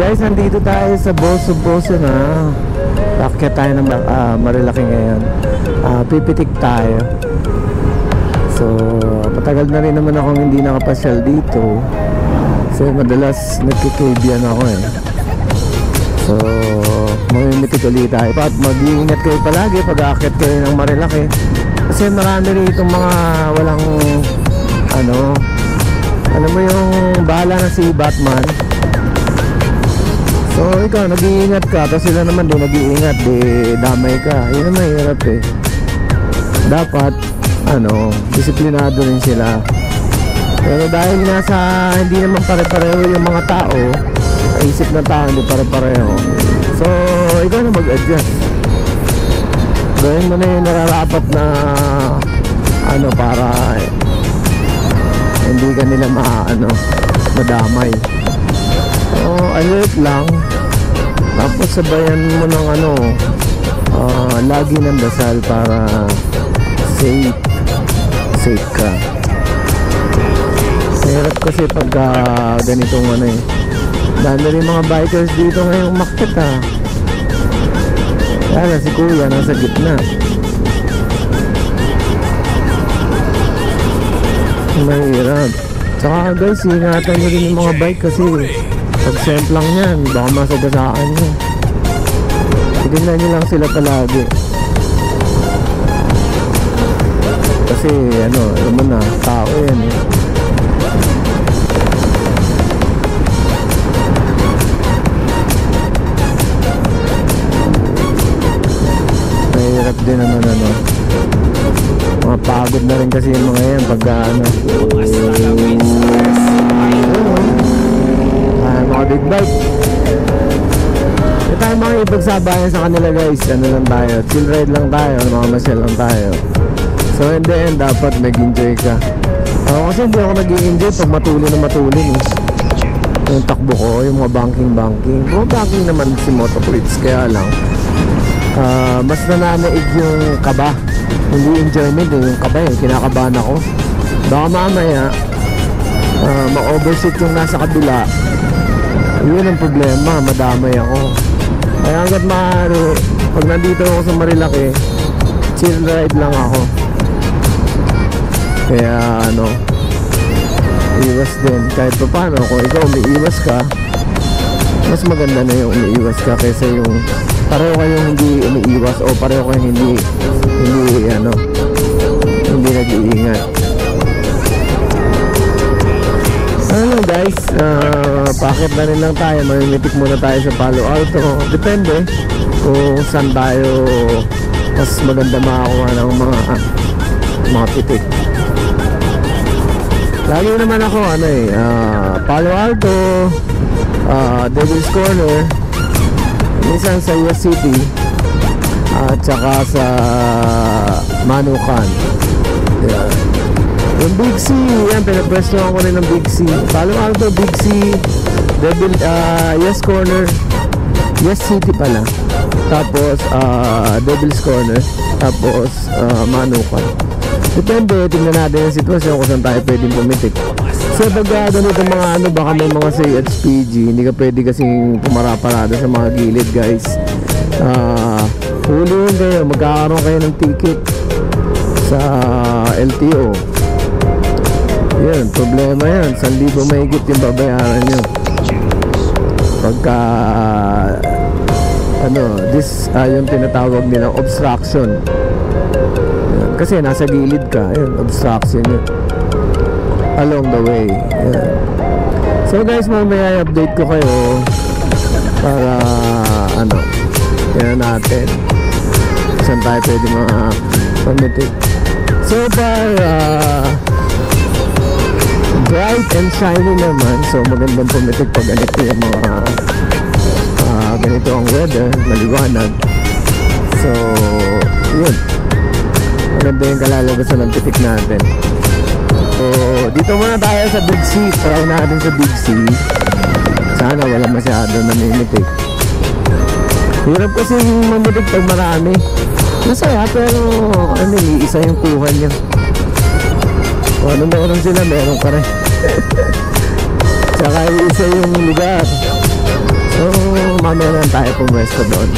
Guys, nandito tayo sa Boso na. Akyat tayo ng Marilaki ngayon. Pipitik tayo. So, matagal na rin naman akong hindi nakapasyal dito. So, madalas nagkikibyan ako eh. So, mamimitik ulit tayo. At mag-iingat kayo palagi pag aakyat kayo ng Marilaki. Kasi marami rin itong mga walang ano mo yung bahala na si Batman. So ikaw nag-iingat ka, tapos sila naman din nag-iingat, di damay ka. Yun ang mahirap eh. Dapat disiplinado rin sila. Pero dahil nasa hindi naman pare-pareho yung mga tao, isip ng tao hindi pare-pareho, so ikaw na mag-adjust. Gawin mo na yung nararapat na para hindi ka nila madamay. So alert lang, tapos sabayan mo ng lagi ng dasal para safe ka. Hirap kasi pagka ganitong dami rin mga bikers dito ngayong market Kaya si kuya nasa gitna. Mahirap. Tsaka guys, ingatan nyo rin yung mga bike kasi pag semplang yan, baka masagasaan nyo. Tignan nyo lang sila palagi. Kasi alam mo na, tao yan eh. Mahirap din mapagod na rin kasi yung mga yan pagka mga big bike. Ito tayo mga ipagsabayan sa kanila guys. Lang tayo, chill ride lang tayo, mga masyal lang tayo. So in the end, dapat mag-enjoy ka. Kasi hindi ako nag-i-enjoy pag matulin yung takbo ko, yung mga banking. Mga banking naman si Motoplits, kaya lang mas nananaig yung kaba, hindi enjoyment yung kaba kinakabahan ako. Baka mamaya ma-overshoot yung nasa kabila. Yun ang problema, madamay ako. Kaya hanggat maaari, pag nandito ako sa Marilaki, chill ride lang ako. Kaya iwas din kahit pa paano. Kung ikaw umiiwas ka, mas maganda na yung umiiwas ka kaysa yung pareho kayong hindi umiiwas o pareho kayong hindi nag-iingat. Guys, packet na rin lang tayo. Mamimitik muna tayo sa Palo Alto. Depende kung saan tayo mas maganda makakuha ng mga pitik. Lagi naman ako Palo Alto, Devil's Corner, minsan sa US City, at saka sa Manukan. Yung Big C, yan, pinapwestuhan ko rin ng Big C. Palo Alto, Big C, US Corner, US City pala. Tapos Devil's Corner. Tapos Manukan. Depende, tingnan natin yung sitwasyon kung saan tayo pwedeng pumitik. So pag ganito mga baka may mga say HPG, hindi ka pwede kasing pumarap-parada sa mga gilid guys. Huliin kayo, magkakaroon kayo ng ticket sa LTO. Yan, problema yan. 1,000 mahigit yung babayaran nyo pagka yung tinatawag nilang obstruction. Yan, kasi nasa gilid ka, yan, obstruction yun along the way. Yan. So guys, mamaya i-update ko kayo para yan natin saan tayo pwede pamitik. So far bright and shiny naman, so magandang pumitik pag ganito yung mga ganito ang weather, maliwanag. So yun, maganda yung kalalabasan ng pitik natin. So dito muna tayo sa Big C. Try natin sa Big C. Sana wala masyado namimitik. Hirap kasi mamitik pag marami. Masaya pero isa yung kuha niya. Kung meron sila, meron ka rin. Tsaka isa yung lugar. So So mamaya lang tayo pumwesto doon.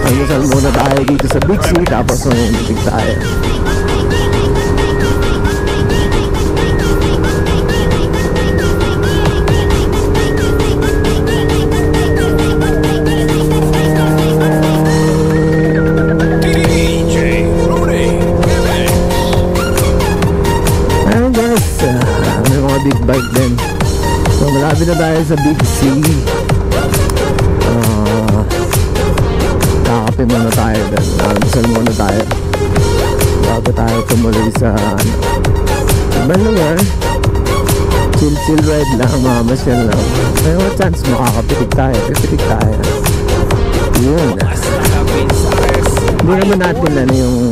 Ayusan muna tayo dito sa Big C, tapos mamimitig tayo. Big bike din. So malapit na tayo sa Big C. Kakape muna tayo din. Almusal muna tayo bago tayo tumuloy sa ibang lugar. Chill ride lang, mamasyal lang. May mga chance makakapitig tayo. Pipitig tayo. Yun. Hindi naman natin yung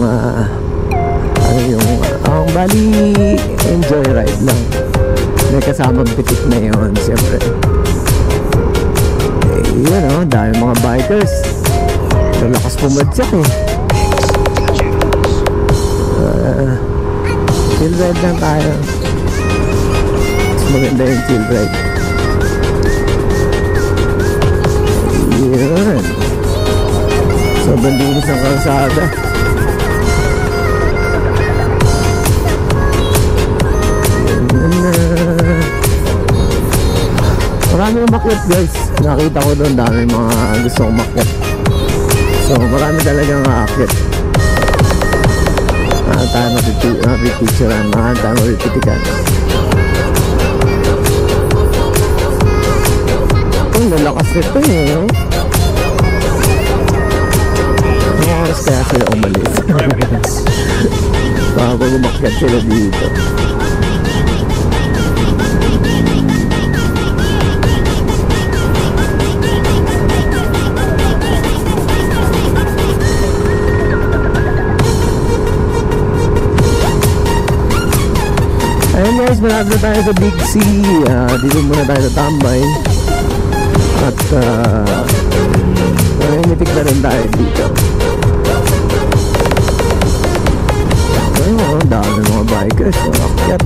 bali enjoy ride lang. May kasamang pitik na yun, siyempre. Yun dahil mga bikers lalakas pumadyak chill ride lang tayo. Mas maganda yung chill ride. Yun. Sobrang linis ng kalsada. Marami umakyat guys. Nakita ko doon dami mga gusto umakyat. So marami talagang aakyat. Mahal tayo mapipicturean. Mahal tayo mapipitikan. Ang lalakas nito Ang oras kaya sila umalis. Baka pag umakyat sila dito. Ayun guys, malapit na tayo sa Big C. Dito muna tayo sa tambay. At nanimitik na rin tayo dito. Ayun, dami mga bikers. Akyat.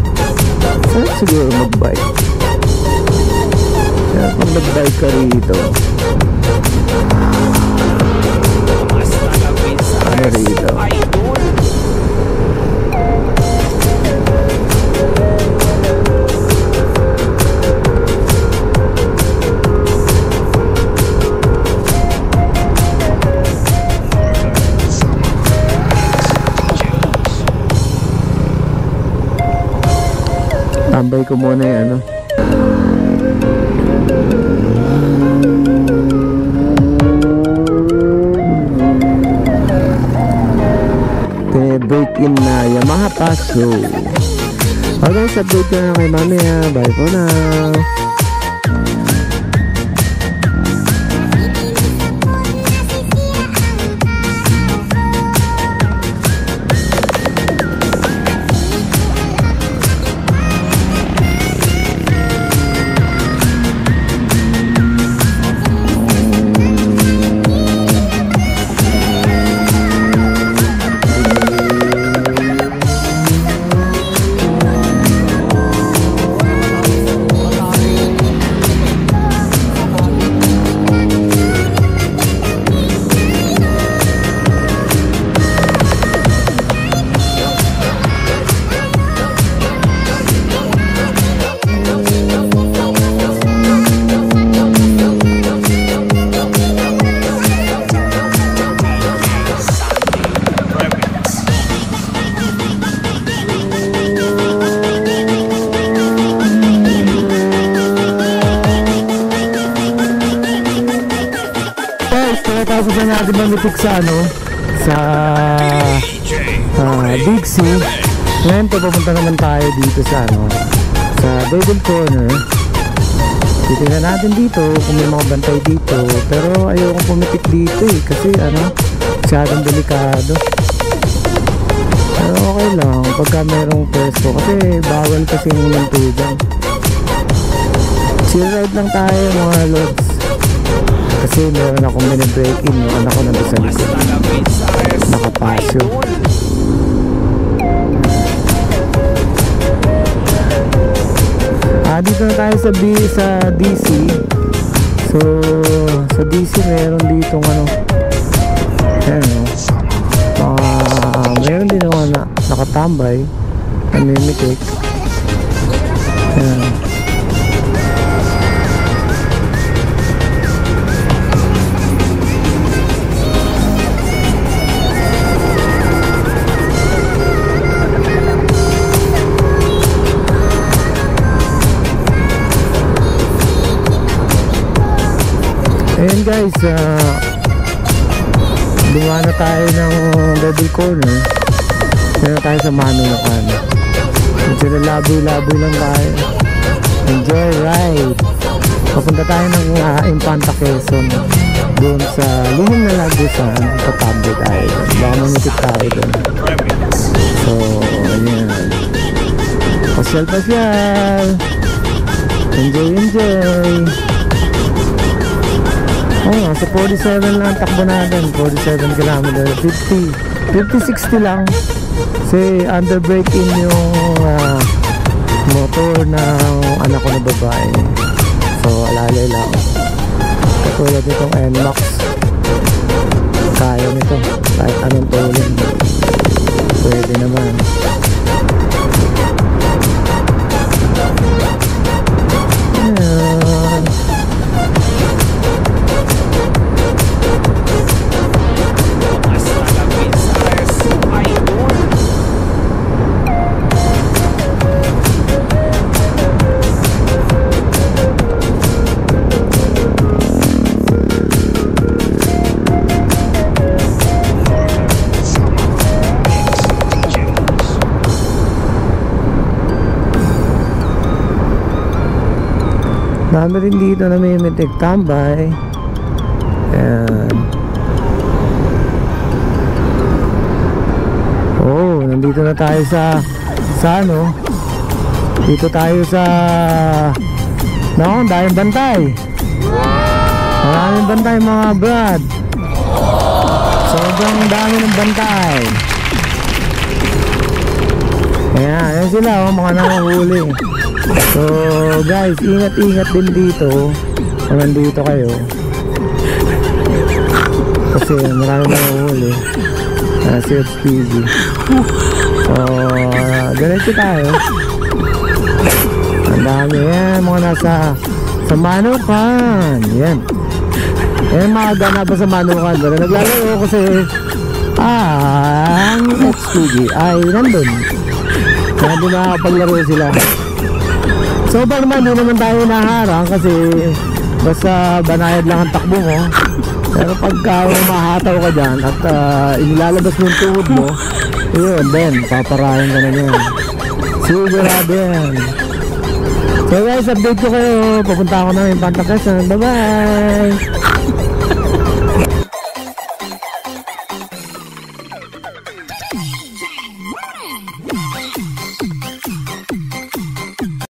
Saan siguro mag-bike? Kaya pag nag-bike ka rito, ano rito? Tambay ko muna yung break-in na Yamaha Passo. Okay, update ko na kay mamaya. Bye for now. Tapos na natin mamitik sa Big C. Ngayon papunta naman tayo dito sa sa Devil Corner. Titignan natin dito kung may mga bantay dito, pero ayoko pumitik dito kasi masyadong delikado. Pero okay lang pagka merong pwesto kasi bawal kasi yung nantugan. Chill ride lang tayo mga lods. Kasi meron akong mini-break-in yung anak ko nandun sa likod. Nakapasyo. Dito na tayo sa DC. So sa DC meron ditong ano, ayan o, meron din ako na nakatambay, namimitik. Ayan. Ayan guys, dumaan na tayo ng double corner. Ayan na tayo sa Manunukan. Medyo laboy-laboy lang tayo. Enjoy ride. Papunta tayo ng Infanta Quezon, doon sa Lihim na Lagusan. Tatabi tayo, baka mamitik tayo doon. So ayan, pasyal. Enjoy. Oh, sa 47 lang takbo natin. 47 km, 50-60 lang. Kasi under brake in yung motor ng anak ko na babae. So alalay lang. Katulad nitong NMAX, kaya nito kahit anong tolling, pwede naman. Dami rin dito na may mitik tambay. Ayan. Oh, nandito na tayo sa ano, dito tayo sa dahil bantay. Maraming bantay mga brad. Sobrang dami ng bantay. Ayan sila, mga nanguhuli. So guys, ingat din dito kung nandito kayo, kasi marami na uhuli. Search TV. So ganito tayo. Ang dami yan, mga nasa sa Manunukan. Yan mga gana pa sa Manunukan, pero naglalaro kasi ang XTV ay nandun, kaya di makapaglaro sila. So ba naman, hindi naman tayo naharang kasi basta banayad lang ang takbo mo. Pero pagka mahataw ka dyan at inilalabas mo yung tuhod mo, yun, then paparayan ka na yun. Sigurado yan. So guys, update ko kayo. Papunta ako na yung Infanta Quezon. Bye bye.